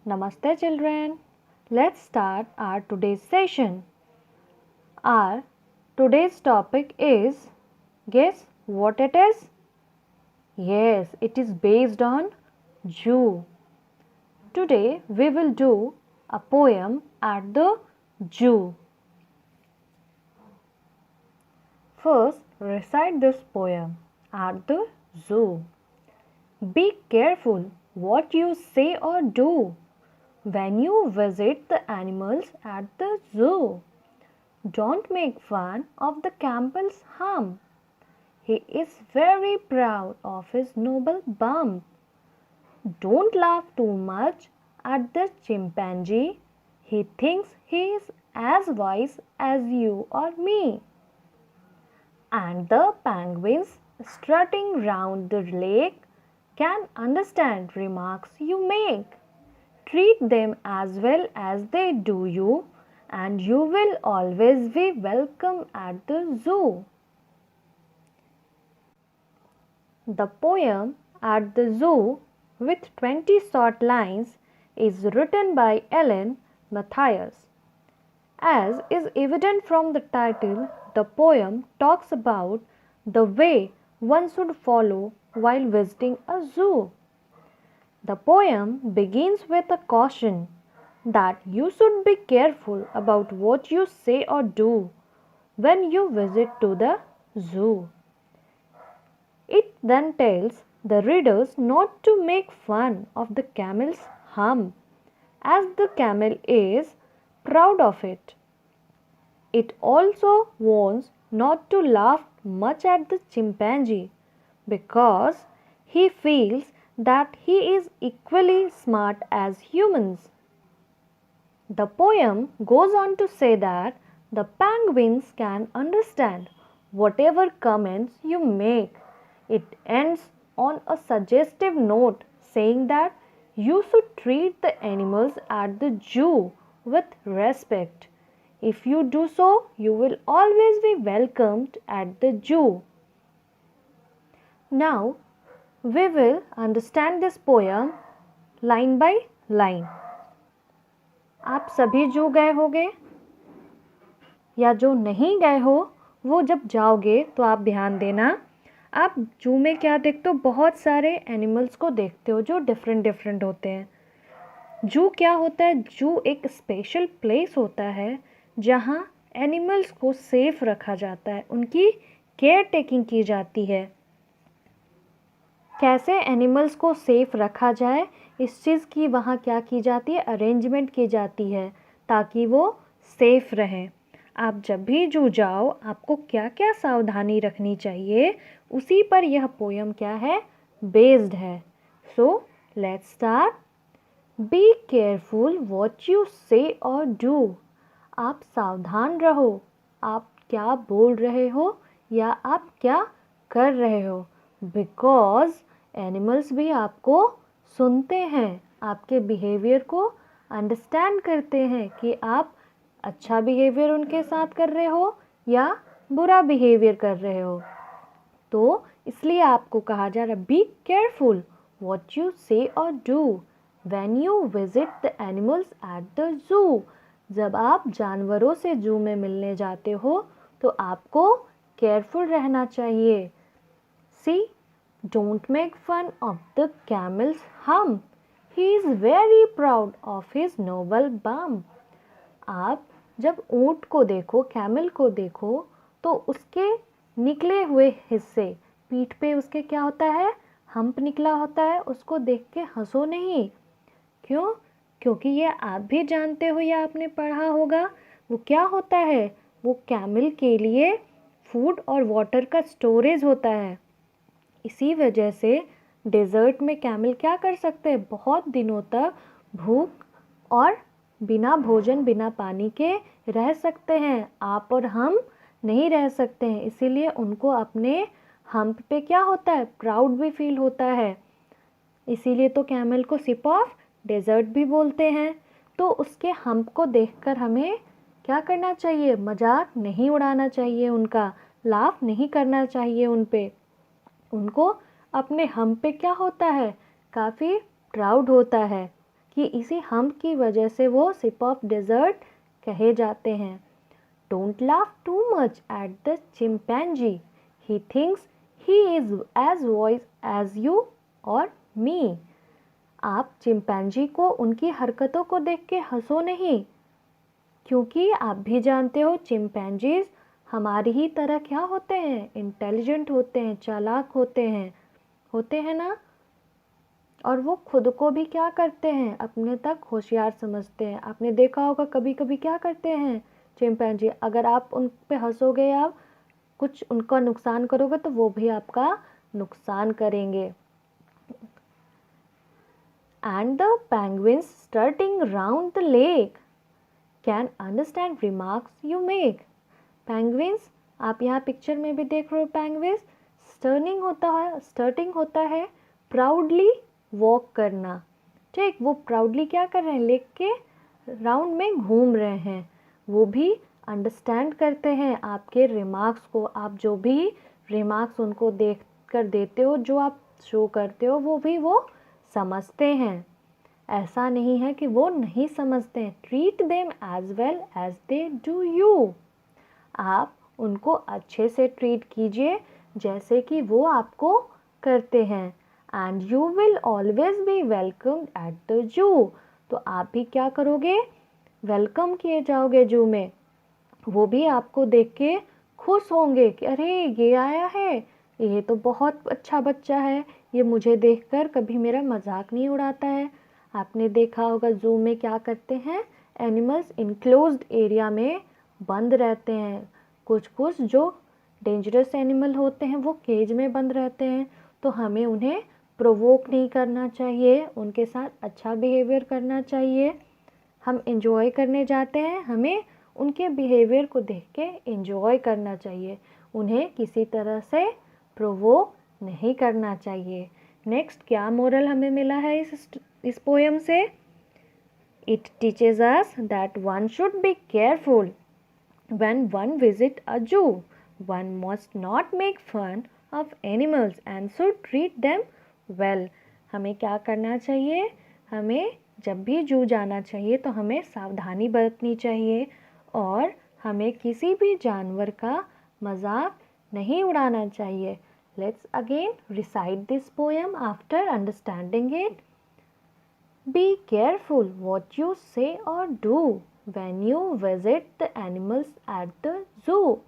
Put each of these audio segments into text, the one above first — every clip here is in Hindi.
Namaste children. Let's start our today's session. Our today's topic is, guess what it is? Yes, it is based on zoo. Today we will do a poem at the zoo. First, recite this poem at the zoo. Be careful what you say or do when you visit the animals at the zoo. Don't make fun of the camel's hump. He is very proud of his noble bump. Don't laugh too much at the chimpanzee. He thinks he is as wise as you or me. And the penguins strutting round the lake can understand remarks you make. Treat them as well as they do you, and you will always be welcome at the zoo. The poem At the Zoo, with 20 short lines, is written by Ellen Mathias. As is evident from the title, the poem talks about the way one should follow while visiting a zoo. The poem begins with a caution that you should be careful about what you say or do when you visit to the zoo. It then tells the readers not to make fun of the camel's hump, as the camel is proud of it. It also warns not to laugh much at the chimpanzee because he feels that he is equally smart as humans. The poem goes on to say that the penguins can understand whatever comments you make. It ends on a suggestive note saying that you should treat the animals at the zoo with respect. If you do so, you will always be welcomed at the zoo. Now, we will understand this poem line by line. आप सभी जू गए होंगे या जो नहीं गए हो वो जब जाओगे तो आप ध्यान देना, आप जू में क्या देखते हो, बहुत सारे एनिमल्स को देखते हो जो डिफरेंट होते हैं. जू क्या होता है? जू एक स्पेशल प्लेस होता है जहाँ एनिमल्स को सेफ रखा जाता है, उनकी केयर टेकिंग की जाती है. कैसे एनिमल्स को सेफ रखा जाए इस चीज़ की वहाँ क्या की जाती है, अरेंजमेंट की जाती है ताकि वो सेफ रहें. आप जब भी जू जाओ आपको क्या क्या सावधानी रखनी चाहिए उसी पर यह पोयम क्या है, बेस्ड है. So let's start. Be careful what you से और डू. आप सावधान रहो आप क्या बोल रहे हो या आप क्या कर रहे हो, बिकॉज एनिमल्स भी आपको सुनते हैं, आपके बिहेवियर को अंडरस्टैंड करते हैं कि आप अच्छा बिहेवियर उनके साथ कर रहे हो या बुरा बिहेवियर कर रहे हो. तो इसलिए आपको कहा जा रहा है बी केयरफुल व्हाट यू से और do when you visit the animals at the zoo. जब आप जानवरों से जू में मिलने जाते हो तो आपको केयरफुल रहना चाहिए. See, don't make fun of the camel's hump. He is very proud of his noble bump. आप जब ऊँट को देखो, कैमल को देखो, तो उसके निकले हुए हिस्से, पीठ पे उसके क्या होता है, हम्प निकला होता है, उसको देख के हंसो नहीं. क्यों? क्योंकि ये आप भी जानते हो या आपने पढ़ा होगा, वो क्या होता है, वो कैमल के लिए फूड और वाटर का स्टोरेज होता है. इसी वजह से डेजर्ट में कैमल क्या कर सकते हैं, बहुत दिनों तक भूख और बिना भोजन बिना पानी के रह सकते हैं. आप और हम नहीं रह सकते हैं, इसीलिए उनको अपने हम्प पे क्या होता है, प्राउड भी फील होता है. इसीलिए तो कैमल को सिप ऑफ डेजर्ट भी बोलते हैं. तो उसके हम्प को देखकर हमें क्या करना चाहिए, मजाक नहीं उड़ाना चाहिए, उनका लाफ नहीं करना चाहिए उन पे. उनको अपने हम्प पे क्या होता है, काफ़ी प्राउड होता है कि इसी हम की वजह से वो सिप ऑफ डेजर्ट कहे जाते हैं। Don't laugh too much at the chimpanzee, he thinks he is as wise as you और मी। आप चिंपैंजी को उनकी हरकतों को देख के हंसो नहीं, क्योंकि आप भी जानते हो चिंपैंजीज हमारी ही तरह क्या होते हैं, इंटेलिजेंट होते हैं, चालाक होते हैं ना। और वो खुद को भी क्या करते हैं, अपने तक होशियार समझते हैं। आपने देखा होगा कभी कभी क्या करते हैं चिंपैंजी, अगर आप उन पे हंसोगे या कुछ उनका नुकसान करोगे तो वो भी आपका नुकसान करेंगे। And the penguins strutting round the lake can understand remarks you make. Penguins, आप यहाँ पिक्चर में भी देख रहे हो, penguins स्टर्टिंग होता है प्राउडली वॉक करना। ठीक, वो प्राउडली क्या कर रहे हैं, लेक के राउंड में घूम रहे हैं। वो भी अंडरस्टैंड करते हैं आपके रिमार्क्स को। आप जो भी रिमार्क्स उनको देख कर देते हो, जो आप शो करते हो, वो भी वो समझते हैं। ऐसा नहीं है कि वो नहीं समझते हैं। Treat them as well as they do you. आप उनको अच्छे से ट्रीट कीजिए जैसे कि वो आपको करते हैं। And you will always be welcome at the zoo. तो आप भी क्या करोगे, वेलकम किए जाओगे जू में। वो भी आपको देख के खुश होंगे कि अरे ये आया है, ये तो बहुत अच्छा बच्चा है, ये मुझे देखकर कभी मेरा मजाक नहीं उड़ाता है। आपने देखा होगा जू में क्या करते हैं, एनिमल्स इनक्लोज्ड एरिया में बंद रहते हैं। कुछ जो डेंजरस एनिमल होते हैं वो केज में बंद रहते हैं, तो हमें उन्हें प्रोवोक नहीं करना चाहिए, उनके साथ अच्छा बिहेवियर करना चाहिए। हम इंजॉय करने जाते हैं, हमें उनके बिहेवियर को देख के इंजॉय करना चाहिए, उन्हें किसी तरह से प्रोवोक नहीं करना चाहिए। नेक्स्ट क्या मोरल हमें मिला है इस पोएम से? It teaches us that one should be careful when one visit a zoo. One must not make fun of animals and should treat them well. हमें क्या करना चाहिए, हमें जब भी जू जाना चाहिए तो हमें सावधानी बरतनी चाहिए और हमें किसी भी जानवर का मजाक नहीं उड़ाना चाहिए। Let's again recite this poem after understanding it. Be careful what you say or do when you visit the animals at the zoo.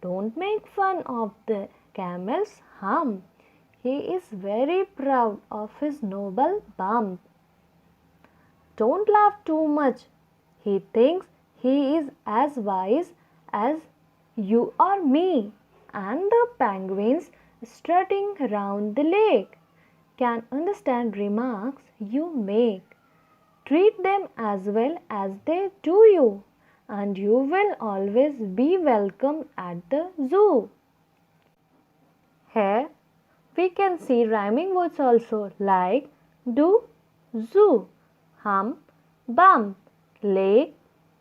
Don't make fun of the camel's hump. He is very proud of his noble bump. Don't laugh too much. He thinks he is as wise as you or me. And the penguins strutting round the lake can understand remarks you make. Treat them as well as they do you, and you will always be welcome at the zoo. Here we can see rhyming words also like do, zoo, hum, bump, lake,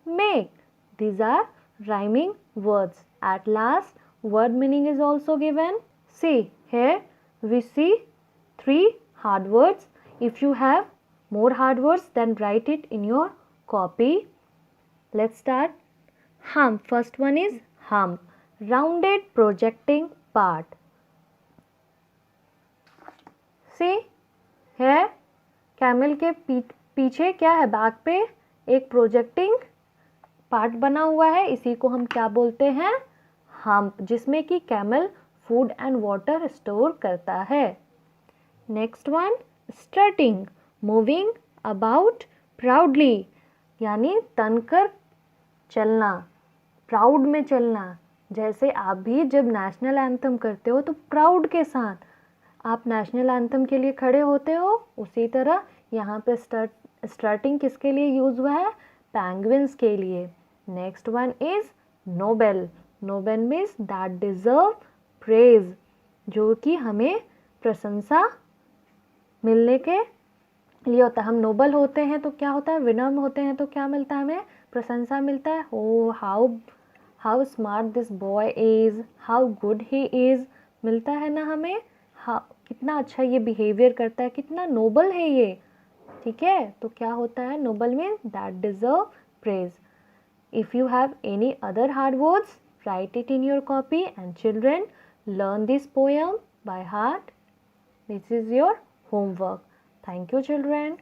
make. These are rhyming words. At last, word meaning is also given. See, here we see 3 hard words. If you have more hard words, then write it in your copy. Let's start. Hump. First one is hump. Rounded projecting part. See, here camel के पीछे क्या है, बैक पे एक प्रोजेक्टिंग पार्ट बना हुआ है, इसी को हम क्या बोलते हैं, हम्प, जिसमें कि camel food and water store करता है। Next one strutting, moving about proudly, यानी तनकर चलना, प्राउड में चलना। जैसे आप भी जब नेशनल एंथम करते हो तो प्राउड के साथ आप नेशनल एंथम के लिए खड़े होते हो, उसी तरह यहाँ पे स्ट्रटिंग किसके लिए यूज हुआ है, पेंगुइन्स के लिए। Next one is Nobel. Nobel means that deserve praise, जो कि हमें प्रशंसा मिलने के लिए होता है। हम नोबल होते हैं तो क्या होता है, विनम्र होते हैं तो क्या मिलता है, हमें प्रशंसा मिलता है। Oh how smart this boy is, how good he is, मिलता है ना हमें। हाँ, कितना अच्छा ये बिहेवियर करता है, कितना नोबल है ये। ठीक है, तो क्या होता है noble means that deserve praise. If you have any other hard words, write it in your copy and children learn this poem by heart. This is your homework. Thank you children.